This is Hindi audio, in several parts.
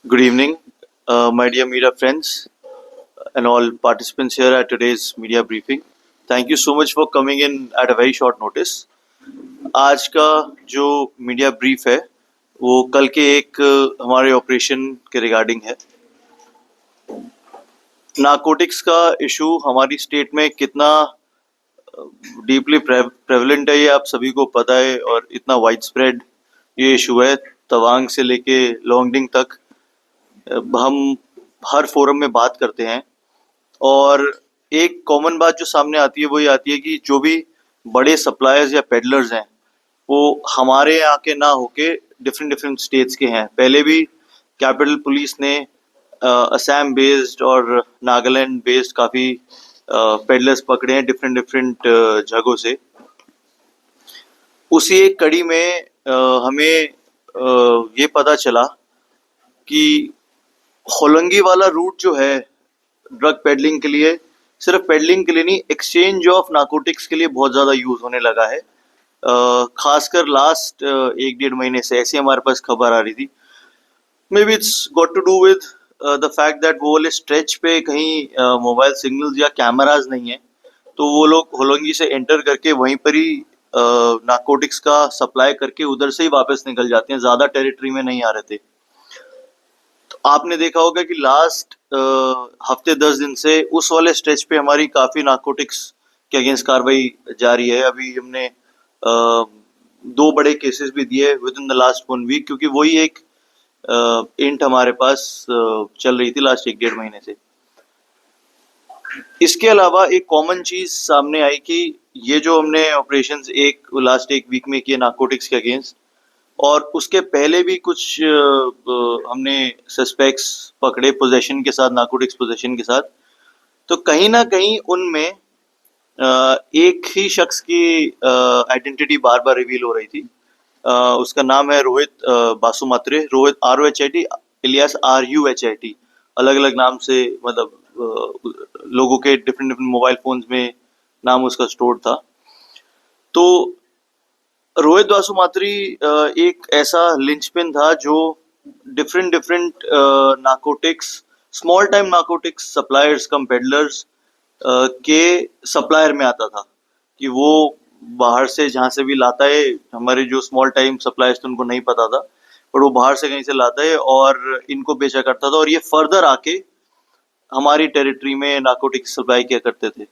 Good evening, my dear media friends and all participants here at today's media briefing. Thank you so much for coming in at a very short notice. आज का जो मीडिया ब्रीफ है वो कल के एक हमारे ऑपरेशन के रिगार्डिंग है। नारकोटिक्स का इशू हमारी स्टेट में कितना डीपली प्रेवलेंट है ये आप सभी को पता है, और इतना वाइड स्प्रेड ये इशू है। तवांग से लेके लॉन्गडिंग तक हम हर फोरम में बात करते हैं, और एक कॉमन बात जो सामने आती है वो ये आती है कि जो भी बड़े सप्लायर्स या पेडलर्स हैं वो हमारे यहाँ के ना होके डिफरेंट डिफरेंट स्टेट्स के हैं। पहले भी कैपिटल पुलिस ने असम बेस्ड और नागालैंड बेस्ड काफ़ी पेडलर्स पकड़े हैं डिफरेंट डिफरेंट जगहों से। उसी एक कड़ी में हमें ये पता चला कि होलंगी वाला रूट जो है ड्रग पेडलिंग के लिए, सिर्फ पेडलिंग के लिए नहीं, एक्सचेंज ऑफ नारकोटिक्स के लिए बहुत ज़्यादा यूज़ होने लगा है। खासकर लास्ट 1-1.5 महीने से ऐसी हमारे पास खबर आ रही थी। Maybe it's got to do with the fact that वो वाले स्ट्रेच पे कहीं मोबाइल सिग्नल्स या कैमराज नहीं है, तो वो लोग होलंगी से एंटर करके वहीं पर ही नारकोटिक्स का सप्लाई करके उधर से ही वापस निकल जाते हैं, ज़्यादा टेरिटरी में नहीं आ रहे थे। आपने देखा होगा कि लास्ट हफ्ते 10 दिन से उस वाले स्ट्रेच पे हमारी काफ़ी नारकोटिक्स के अगेंस्ट कार्रवाई जारी है। अभी हमने 2 बड़े केसेस भी दिए within the last 1 week, क्योंकि वही एक इंट हमारे पास चल रही थी लास्ट 1-1.5 महीने से। इसके अलावा एक कॉमन चीज़ सामने आई कि ये जो हमने ऑपरेशंस लास्ट 1 वीक में किए नारकोटिक्स के अगेंस्ट, और उसके पहले भी कुछ हमने सस्पेक्ट्स पकड़े पोजेशन के साथ, नारकोटिक्स पोजेशन के साथ, तो कहीं ना कहीं उनमें एक ही शख्स की आइडेंटिटी बार बार रिवील हो रही थी। उसका नाम है रोहित बासुमात्रे, रोहित ROHIT, इलियास RUHIT। अलग अलग नाम से, मतलब लोगों के डिफरेंट डिफरेंट मोबाइल फोन्स में नाम उसका स्टोर था। तो रोहित बासुमात्री एक ऐसा लिंचपिन था जो different different narcotics, small time narcotics suppliers cum peddlers के सप्लायर में आता था। कि वो बाहर से जहाँ से भी लाता है, हमारे जो स्मॉल टाइम सप्लायर्स थे उनको नहीं पता था, पर वो बाहर से कहीं से लाता है और इनको बेचा करता था, और ये फर्दर आके हमारी टेरिटरी में नारकोटिक्स सप्लाई किया करते थे।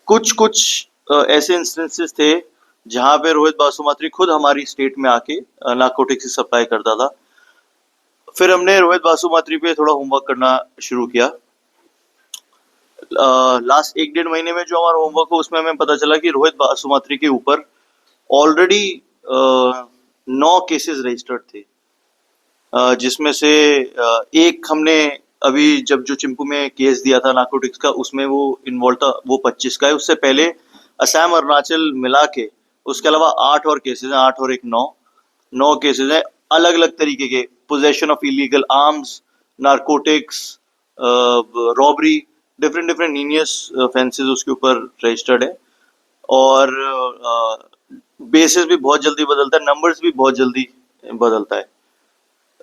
कुछ कुछ ऐसे इंस्टेंसेस थे जहाँ पे रोहित बासुमात्री खुद हमारी स्टेट में आके नारकोटिक्स सप्लाई करता था। फिर हमने रोहित बासुमात्री पे थोड़ा होमवर्क करना शुरू किया। लास्ट 1-1.5 महीने में जो हमारा होमवर्क हो उसमें हमें पता चला कि रोहित बासुमात्री के ऊपर ऑलरेडी 9 केसेस रजिस्टर्ड थे, जिसमें से एक हमने अभी जब जो चिंपू में केस दिया था नारकोटिक्स का, उसमें वो इन्वॉल्व था, वो 25 का है। उससे पहले असम अरुणाचल मिला के उसके अलावा 8 और केसेस हैं, 8 और 1 9 केसेस हैं, अलग अलग तरीके के। Possession of illegal arms, narcotics, robbery, different different heinous offences उसके ऊपर रजिस्टर्ड है। और बेसिस भी बहुत जल्दी बदलता है, नंबर्स भी बहुत जल्दी बदलता है।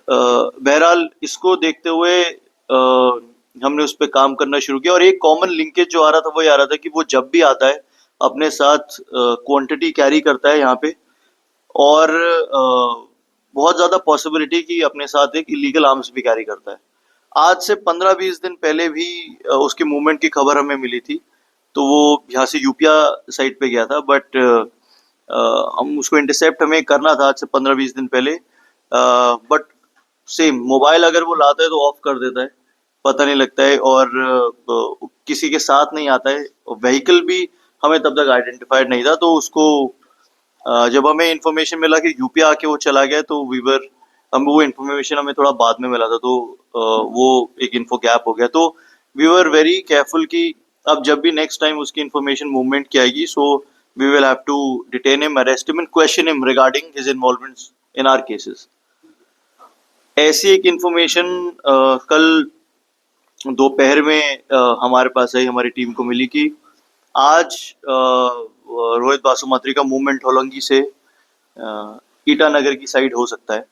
बहरहाल इसको देखते हुए हमने उस पर काम करना शुरू किया, और एक कॉमन लिंकेज जो आ रहा था वो ये आ रहा था कि वो जब भी आता है अपने साथ क्वांटिटी कैरी करता है यहाँ पे, और बहुत ज़्यादा पॉसिबिलिटी कि अपने साथ एक इलीगल आर्म्स भी कैरी करता है। आज से 15-20 दिन पहले भी उसके मूवमेंट की खबर हमें मिली थी, तो वो यहाँ से यूपिया साइड पे गया था, बट हम उसको इंटरसेप्ट हमें करना था आज से 15-20 दिन पहले। बट सेम मोबाइल अगर वो लाता है तो ऑफ कर देता है, पता नहीं लगता है, और किसी के साथ नहीं आता है। व्हीकल भी हमें तब तक आइडेंटिफाइड नहीं था, तो उसको जब हमें इन्फॉर्मेशन मिला कि यूपी आके वो चला गया, तो वो इन्फॉर्मेशन हमें थोड़ा बाद में मिला था, तो वो एक इन्फो गैप हो गया। तो वी वर वेरी केयरफुल कि अब जब भी नेक्स्ट टाइम उसकी इन्फॉर्मेशन मूवमेंट की आएगी, so we will have to detain him, arrest him and question him regarding his involvements in our cases. ऐसी एक इन्फॉर्मेशन कल दोपहर में हमारे पास आई, हमारी टीम को मिली कि आज रोहित बासुमात्री का मूवमेंट होलंगी से ईटानगर की साइड हो सकता है।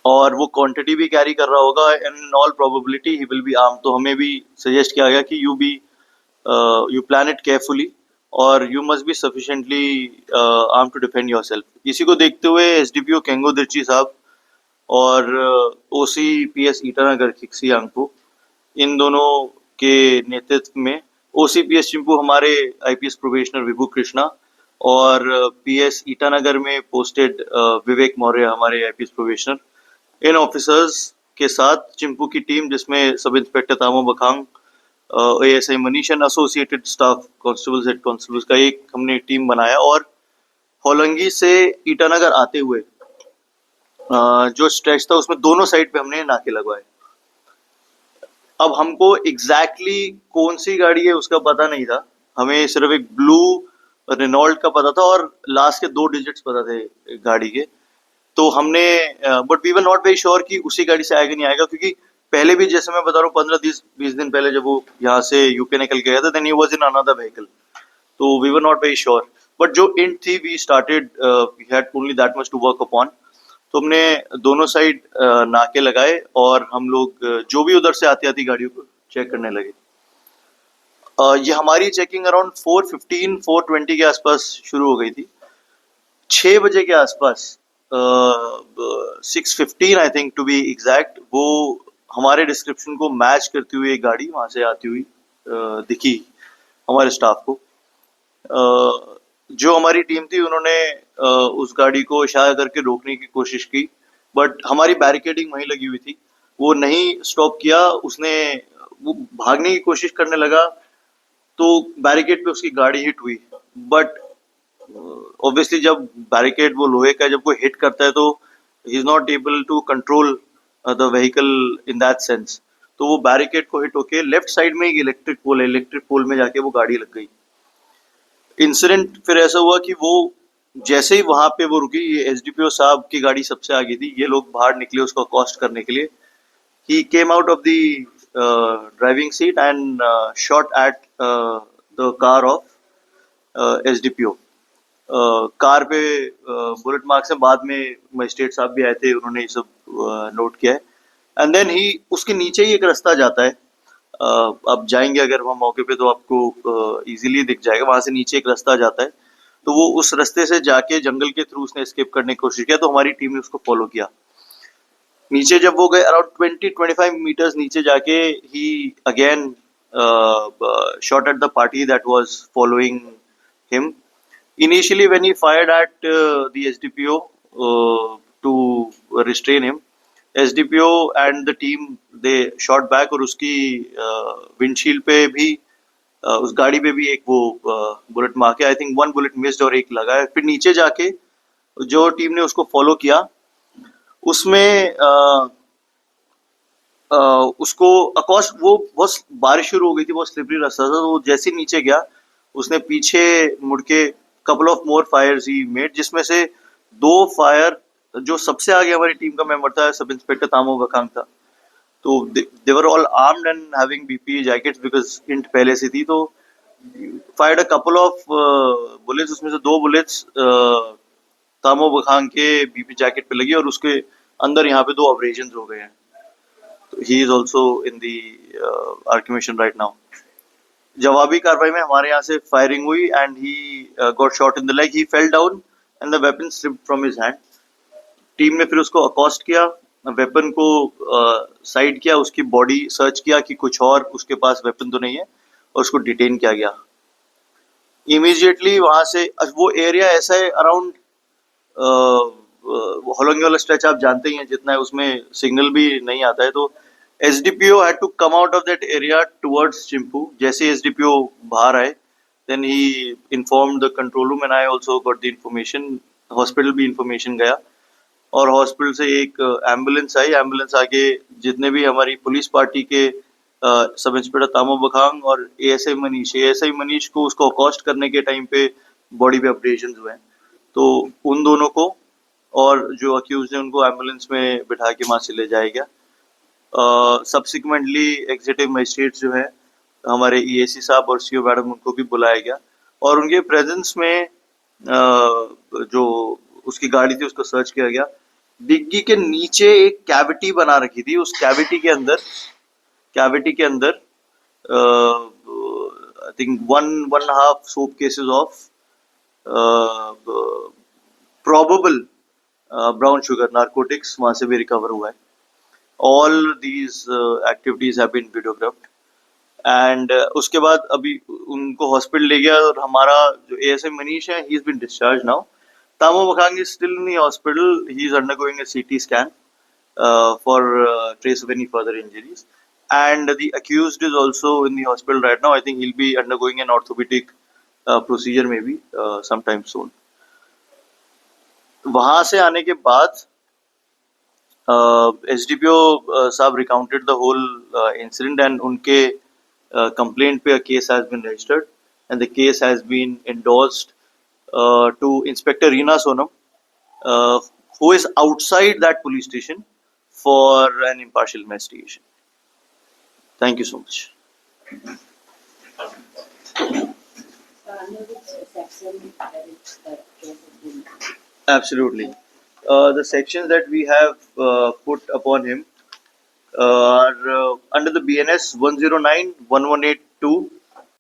और वो क्वांटिटी भी कैरी कर रहा होगा and in all probability he will be arm. तो हमें भी सजेस्ट किया गया कि यू प्लान इट केयरफुली और you must be sufficiently arm to defend yourself. इसी को देखते हुए एसडीपीओ केंगो दिर्ची साहब और ओसी पीएस ईटानगर किक्सी आंगपो, इन दोनों के नेतृत्व में ओसी पीएस चिंपू हमारे आईपीएस प्रोबेशनर विभू कृष्णा और पीएस ईटानगर में पोस्टेड विवेक मौर्य हमारे आईपीएस प्रोबेशनर, इन ऑफिसर्स के साथ चिंपू की टीम जिसमें sub inspector तामो बखांग, ASI Manish and associated staff constables head constables का एक हमने टीम बनाया और होलंगी से ईटानगर आते हुए जो स्ट्रेच था उसमें दोनों साइड पे हमने नाके लगवाए। अब हमको एग्जैक्टली कौन सी गाड़ी है उसका पता नहीं था, हमें सिर्फ एक ब्लू रेनॉल्ट का पता था और लास्ट के 2 डिजिट्स पता थे गाड़ी के। तो हमने but we were not very sure कि उसी गाड़ी से आएगा नहीं आएगा, क्योंकि पहले भी जैसे मैं बता रहा हूँ 15-20 दिन पहले जब वो यहाँ से यूपी निकल के गया था, then he was in another vehicle, तो we were not very sure. But जो इंट थी we started we had only that much to work upon. तो हमने दोनों साइड नाके लगाए और हम लोग जो भी उधर से आती आती गाड़ियों को चेक करने लगे। ये हमारी चेकिंग अराउंड 4:15-4:20 के आसपास शुरू हो गई थी। 6 बजे के आसपास 6:15 I think to be exact, वो हमारे डिस्क्रिप्शन को मैच करती हुई एक गाड़ी वहां से आती हुई दिखी हमारे स्टाफ को। जो हमारी टीम थी उन्होंने उस गाड़ी को इशारा करके रोकने की कोशिश की, बट हमारी बैरिकेडिंग वहीं लगी हुई थी, वो नहीं स्टॉप किया। उसने वो भागने की कोशिश करने लगा तो बैरिकेड पे उसकी गाड़ी हिट हुई, बट ऑब्वियसली जब बैरिकेड वो लोहे का जब कोई हिट करता है तो he is not able to control the vehicle in that sense. तो वो बैरिकेड को हिट होके लेफ्ट साइड में एक इलेक्ट्रिक पोल है, इलेक्ट्रिक पोल में जाके वो गाड़ी लग गई। इंसिडेंट फिर ऐसा हुआ कि वो जैसे ही वहां पे वो रुकी, ये एसडीपीओ साहब की गाड़ी सबसे आगे थी, ये लोग बाहर निकले उसको अकॉस्ट करने के लिए। He came out of the driving seat and shot at the car of SDPO. Car पे बुलेट मार्क्स है, बाद में मजिस्ट्रेट साहब भी आए थे, उन्होंने ये सब नोट किया है। एंड देन ही उसके नीचे ही एक रास्ता जाता है, आप जाएंगे अगर वहाँ मौके पे तो आपको इजीली दिख जाएगा, वहां से नीचे एक रास्ता जाता है, तो वो उस रास्ते से जाके जंगल के थ्रू उसने एस्केप करने की कोशिश किया, तो हमारी टीम ने उसको फॉलो किया। नीचे जब वो गए अराउंड 20-25 मीटर्स नीचे जाके he again shot at the party that was following him. Initially, when he fired at the SDPO to restrain him, SDPO and the team they shot back और उसकी विंडशील्ड पे भी उस गाड़ी पे भी एक वो बुलेट मार के, आई थिंक 1 बुलेट मिस्ड और एक लगा है। फिर नीचे जाके जो टीम ने उसको फॉलो किया उसमें उसको अकॉस्ट, वो बहुत बारिश शुरू हो गई थी, बहुत स्लिपरी रास्ता था, तो वो जैसे ही नीचे गया उसने पीछे मुड़ के couple of more fires he made, जिसमें से 2 फायर जो सबसे आगे हमारी टीम का मेंबर था सब इंस्पेक्टर तामो बखांग था, तो they were all armed and having BPA jackets because इंट पहले से थी, तो fired a couple of bullets, उसमें से 2 बुलेट्स तामो बखांग के बीपी जैकेट पे लगी और उसके अंदर यहाँ पे 2 अब्रेजन हो गए हैं। He is also in the आर्किमेशन राइट नाउ। जवाबी कार्रवाई में हमारे यहाँ से फायरिंग हुई and he got shot in the leg, he fell down and the weapon slipped from his hand. Team ने फिर उसको अकॉस्ट किया, वेपन को साइड किया, उसकी बॉडी सर्च किया कि कुछ और उसके पास वेपन तो नहीं है, और उसको डिटेन किया गया। इमीडिएटली वहां से वो एरिया ऐसा है अराउंड होलोंगी वाला स्ट्रेच आप जानते ही हैं जितना है, उसमें सिग्नल भी नहीं आता है, तो SDPO had to come out of that area towards Chimpu. जैसे एसडीपीओ बाहर आए then he informed the control room and I also got the information. Hospital भी इंफॉर्मेशन गया और हॉस्पिटल से एक एम्बुलेंस आई, एम्बुलेंस आके जितने भी हमारी पुलिस पार्टी के सब इंस्पेक्टर तामो बखांग और एएसआई मनीष को उसको अकॉस्ट करने के टाइम पे बॉडी पे ऑपरेशन हुए हैं, तो उन दोनों को और जो अक्यूज है उनको एम्बुलेंस में बिठा के वहां से ले जाया गया। सब्सिक्वेंटली एग्जीक्यूटिव मजिस्ट्रेट जो है हमारे ईएसी साहब और सीओ मैडम, उनको भी बुलाया गया और उनके प्रेजेंस में जो उसकी गाड़ी थी उसको सर्च किया गया। डिग्गी के नीचे एक कैविटी बना रखी थी, उस कैविटी के अंदर I think one and half soap cases of probable brown sugar narcotics वहां से भी रिकवर हुआ है. All these activities have been videographed and उसके बाद अभी उनको हॉस्पिटल ले गया और हमारा जो एएसआई मनीष है, he is been discharge now. Tamo Makang is still in the hospital. He is undergoing a CT scan for trace of any further injuries. And the accused is also in the hospital right now. I think he'll be undergoing an orthopedic procedure maybe sometime soon. वहां से आने के बाद एसडीपीओ साहब recounted the whole incident and उनके कंप्लेंट पे a case has been registered and the case has been endorsed to Inspector Reena Sonam, uh, who is outside that police station for an impartial investigation. Thank you so much. Absolutely. The sections that we have put upon him are under the BNS 109, 1182,